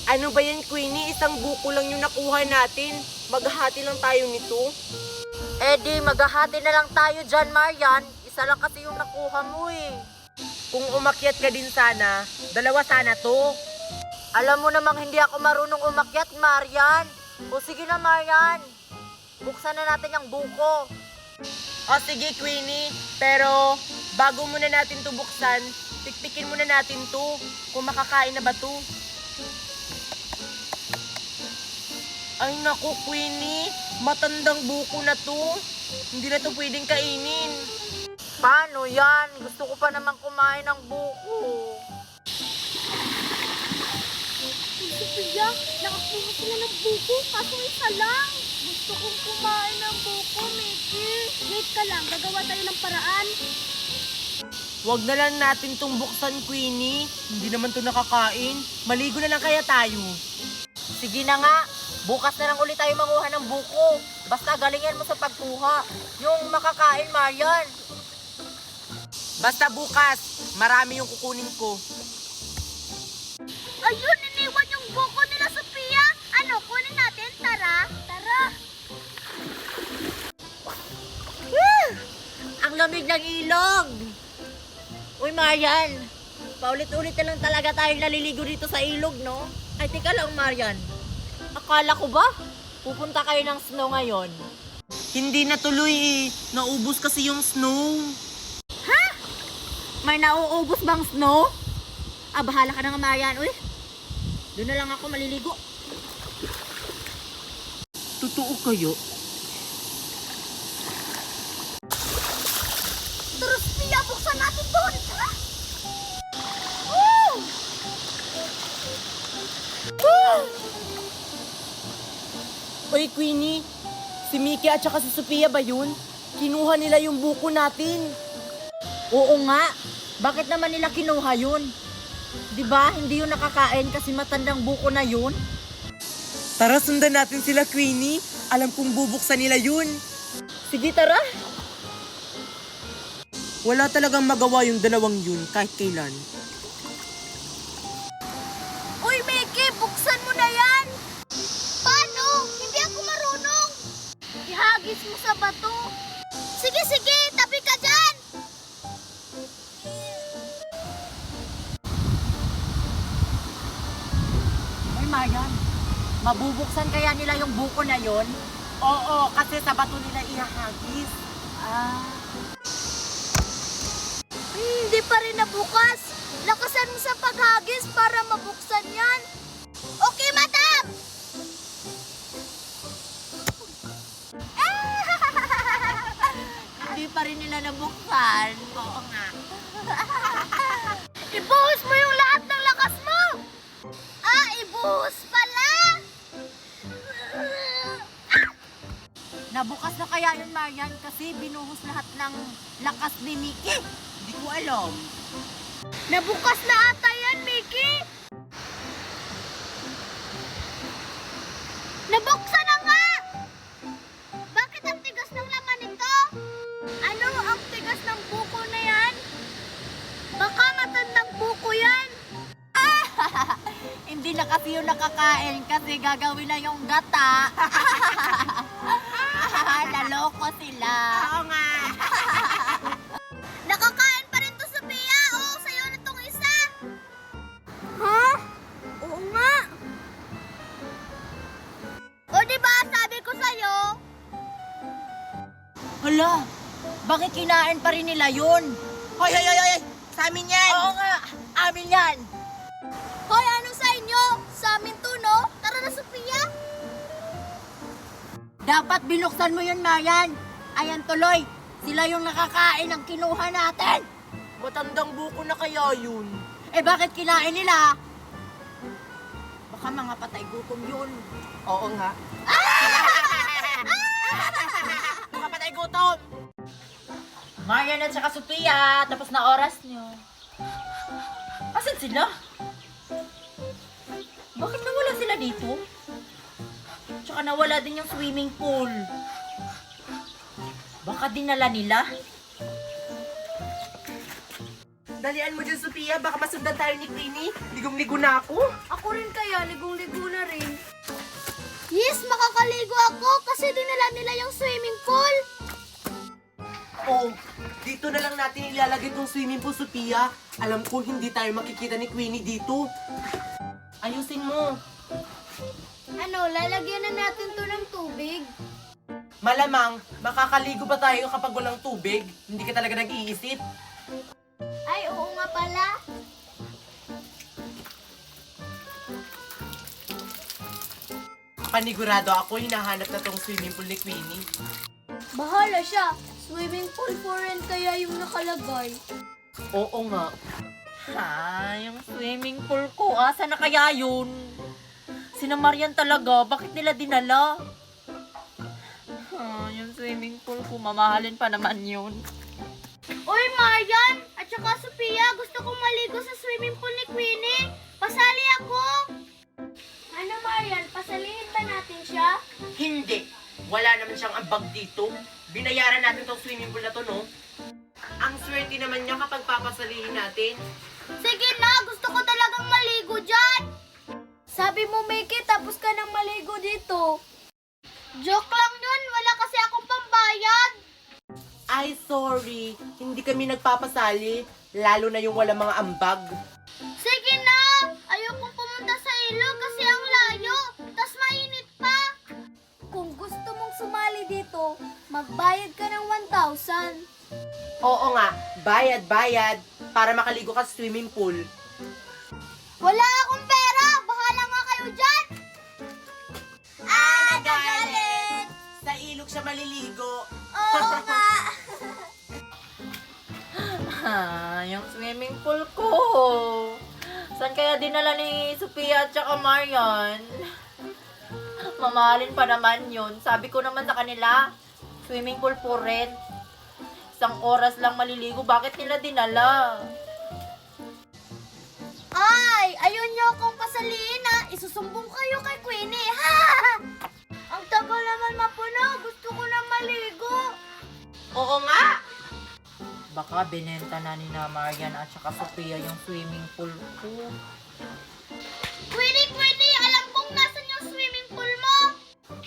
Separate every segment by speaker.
Speaker 1: Ano ba yan, Queenie? Isang buko lang yung nakuha natin. Maghahati lang tayo nito.
Speaker 2: Eh di, maghahati na lang tayo dyan, Marian. Isa lang kasi yung nakuha mo eh.
Speaker 1: Kung umakyat ka din sana, dalawa sana to.
Speaker 2: Alam mo namang hindi ako marunong umakyat, Marian. O sige na, Marian. Buksan na natin yung buko.
Speaker 1: O sige, Queenie. Pero bago muna natin to buksan, tiktikin muna natin to. Kung makakain na ba to. Ay naku, Queenie. Matandang buko na to. Hindi na to pwedeng kainin.
Speaker 2: Paano yan? Gusto ko pa naman kumain ng buko.
Speaker 3: Sophia, nakakuha sila ng buko, kaso isa lang. Gusto kong kumain ng buko, Mickey. Wait ka lang, gagawa tayo ng paraan.
Speaker 1: Huwag na lang natin tong buksan, Queenie. Hindi naman to nakakain. Maligo na lang kaya tayo.
Speaker 2: Sige na nga. Bukas na lang ulit tayo manguha ng buko. Basta galingan mo sa pagkuha. Yung makakain, Marian.
Speaker 1: Basta bukas, marami yung kukunin ko.
Speaker 3: Ayun, iniwan yung buko nila, Sophia. Ano, kunin natin? Tara. Tara.
Speaker 2: Ang lamig ng ilog. Uy, Marian. Paulit-ulit na lang talaga tayong naliligo dito sa ilog, no? Ay, teka lang, Marian. Akala ko ba? Pupunta kayo ng snow ngayon.
Speaker 1: Hindi natuloy eh. Naubos kasi yung snow.
Speaker 2: May nauubos bang snow? Ah, bahala ka na nga, Marian. Uy, doon na lang ako maliligo.
Speaker 1: Totoo kayo?
Speaker 3: Tara, Sophia, buksan natin doon. Tara. Woo! Woo!
Speaker 1: Oy, Queenie. Si Mickey at saka si Sophia ba yun? Kinuha nila yung buko natin.
Speaker 2: Oo nga. Bakit naman nila kinuha yun? Di ba? Hindi yun nakakain kasi matandang buko na yun.
Speaker 1: Tara, sundan natin sila, Queenie. Alam kong bubuksan nila yun.
Speaker 2: Sige, tara.
Speaker 1: Wala talagang magawa yung dalawang yun kahit kailan.
Speaker 3: Uy, Mickey, buksan mo na yan. Paano? Hindi ako marunong. Ihagis mo sa bato. Sige, sige, tabi ka dyan.
Speaker 2: Ay, Marian. Mabubuksan kaya nila yung buko na yun?
Speaker 1: Oo, kasi sa bato nila ihahagis.
Speaker 3: Hindi pa rin nabukas. Lakasan mo sa paghagis para mabuksan yan. Okay, madam.
Speaker 2: Hindi pa rin nila nabuksan. Oo nga.
Speaker 3: Ibuhos mo yung lahat ng lakas mo. Ibuhos pala.
Speaker 2: Nabukas na kaya yun, Marian, kasi binuhos lahat ng lakas ni Mickey. Hindi ko alam.
Speaker 3: Nabukas na ata yan, Mickey. Nabuksan na nga. Bakit ang tigas ng laman nito? Ano ang tigas ng buko na yan? Baka matandang buko yan.
Speaker 2: Hindi na kasi yung nakakain kasi gagawin na yung gata. Naloko sila.
Speaker 1: Oo nga.
Speaker 3: Nakakain pa rin to, Sophia. Oo, sa'yo na tong isa. Ha? Oo nga. O, diba? Sabi ko sa'yo.
Speaker 2: Hala, bakit kinain pa rin nila yun?
Speaker 1: Hoy, hoy, hoy, hoy! Sa amin yan!
Speaker 2: Oo nga, amin yan.
Speaker 3: Hoy, ano sa inyo? Sa amin to, no? Tara na, Sophia.
Speaker 2: Dapat binuksan mo yun, Marian. Ayan tuloy, sila yung nakakain ng kinuha natin.
Speaker 1: Matandang buko na kaya yun.
Speaker 2: Eh bakit kinain nila? Baka mga patay gutom yun.
Speaker 1: Oo nga. Mga patay gutom!
Speaker 2: Marian at saka Sophia, tapos na oras nyo. Asan sila? Bakit nawala sila dito? Tsaka nawala din yung swimming pool. Baka dinala nila?
Speaker 1: Dalian mo dyan, Sophia. Baka masundan tayo ni Queenie. Ligong-ligo na ako.
Speaker 2: Ako rin kaya, ligong-ligo na rin.
Speaker 3: Yes, makakaligo ako kasi dinala nila yung swimming pool.
Speaker 1: Oh, dito na lang natin ilalagay tong swimming pool, Sophia. Alam ko hindi tayo makikita ni Queenie dito. Ayusin mo.
Speaker 3: Ano, lalagyan na natin to ng tubig.
Speaker 1: Malamang, makakaligo pa tayo kapag walang tubig. Hindi ka talaga nag-iisip.
Speaker 3: Ay, oo nga pala.
Speaker 1: Panigurado ako, hinahanap na tong swimming pool ni Queenie.
Speaker 3: Bahala siya. Swimming pool for rent kaya yung nakalagay.
Speaker 1: Oo nga.
Speaker 2: Ha, yung swimming pool ko, asa na kaya yun? Sina Marian talaga, bakit nila dinala? Ha, yung swimming pool ko, mamahalin pa naman yun.
Speaker 3: Uy, Marian! At saka Sophia, gusto kong maligo sa swimming pool ni Queenie. Pasali ako! Ano, Marian? Pasalihin ba natin siya?
Speaker 1: Hindi. Wala naman siyang ambag dito. Binayaran natin tong swimming pool na to, no? Ang swerte naman niya kapag papasalihin natin.
Speaker 3: Sige na! Gusto ko talagang maligo dyan! Sabi mo, Mickey, tapos ka nang maligo dito. Joke lang yun! Wala kasi akong pambayad!
Speaker 1: Ay, sorry. Hindi kami nagpapasali. Lalo na yung wala mga ambag.
Speaker 3: Sige na! Ayokong pumunta sa ilog kasi ang layo. Tas mainit pa. Kung gusto mong sumali dito, magbayad ka ng 1,000.
Speaker 1: Oo nga, bayad para makaligo ka sa swimming pool.
Speaker 3: Wala akong pera! Bahala nga kayo dyan! Nagalit!
Speaker 1: Sa ilog siya maliligo.
Speaker 3: Oo nga!
Speaker 2: Ha, yung swimming pool ko. Saan kaya dinala ni Sophia at saka Marian? Mamahalin pa naman yun. Sabi ko naman sa kanila, swimming pool for rent. Isang oras lang maliligo, bakit nila dinala?
Speaker 3: Ay! Ayun niyo akong pasaliin ha! Isusumbong kayo kay Queenie! Ha! Ang tagal naman mapuno! Gusto ko na maligo!
Speaker 1: Oo nga.
Speaker 2: Baka binenta na ni na Marian at saka Sophia yung swimming pool ko.
Speaker 3: Queenie! Queenie! Alam kong nasan yung swimming pool mo!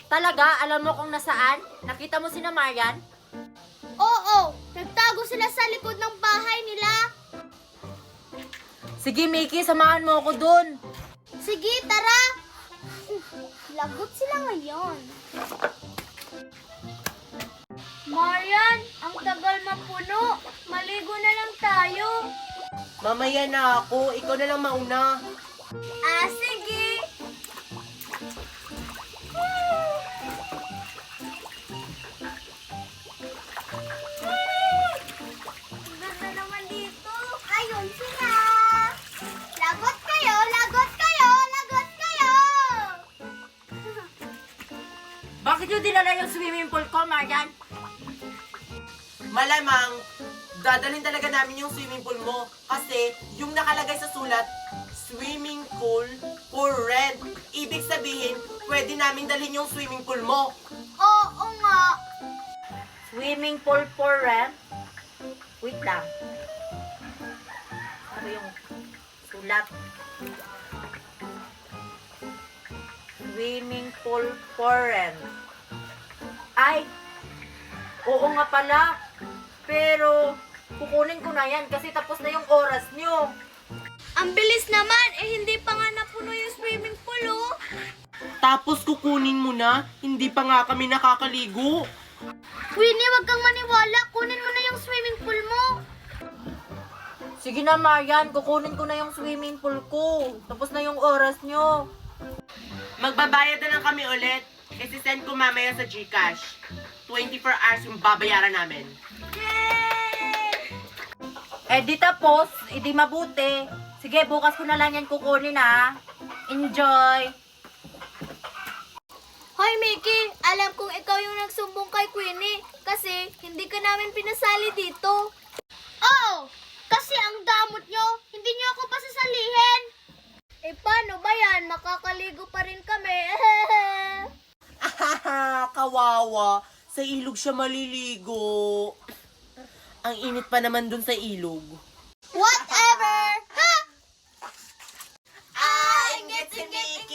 Speaker 2: Talaga? Alam mo kung nasaan? Nakita mo si na Marian?
Speaker 3: Oo! Nagtago sila sa likod ng bahay nila!
Speaker 2: Sige, Mickey, samahan mo ako dun.
Speaker 3: Sige, tara! Lagot sila ngayon. Marian, ang tagal mapuno. Maligo na lang tayo.
Speaker 1: Mamaya na ako. Ikaw na lang mauna.
Speaker 3: Sige. Ganda naman dito. Ayun sila. Lagot kayo, lagot kayo, lagot kayo.
Speaker 2: Bakit yung dinala yung swimming pool ko, Marian?
Speaker 1: Malamang, dadalhin talaga namin yung swimming pool mo. Kasi yung nakalagay sa sulat, swimming pool for rent. Ibig sabihin, pwede namin dalhin yung swimming pool mo.
Speaker 3: Oo nga.
Speaker 2: Swimming pool for rent? Wait lang. Ano yung sulat? Swimming pool for rent. Ay! Oo nga pala. Pero, kukunin ko na yan kasi tapos na yung oras nyo.
Speaker 3: Ang bilis naman, hindi pa nga napuno yung swimming pool, oh.
Speaker 1: Tapos kukunin mo na, hindi pa nga kami nakakaligo.
Speaker 3: Queenie, wag kang maniwala. Kunin mo na yung swimming pool mo.
Speaker 2: Sige na, Marian. Kukunin ko na yung swimming pool ko. Tapos na yung oras nyo.
Speaker 1: Magbabayad na lang kami ulit. Kasi send ko mamaya sa GCash. 24 hours yung babayaran namin.
Speaker 2: Eh di tapos, di mabuti. Sige, bukas ko na lang yan kukunin ha. Enjoy!
Speaker 3: Hoy, Mickey. Alam kong ikaw yung nagsumbong kay Queenie kasi hindi ka namin pinasali dito. Oo! Kasi ang damot nyo, hindi nyo ako pasasalihin. Eh, paano ba yan? Makakaligo pa rin kami.
Speaker 1: Kawawa. Sa ilog siya maliligo. Ang init pa naman dun sa ilog.
Speaker 3: What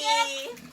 Speaker 1: Daddy!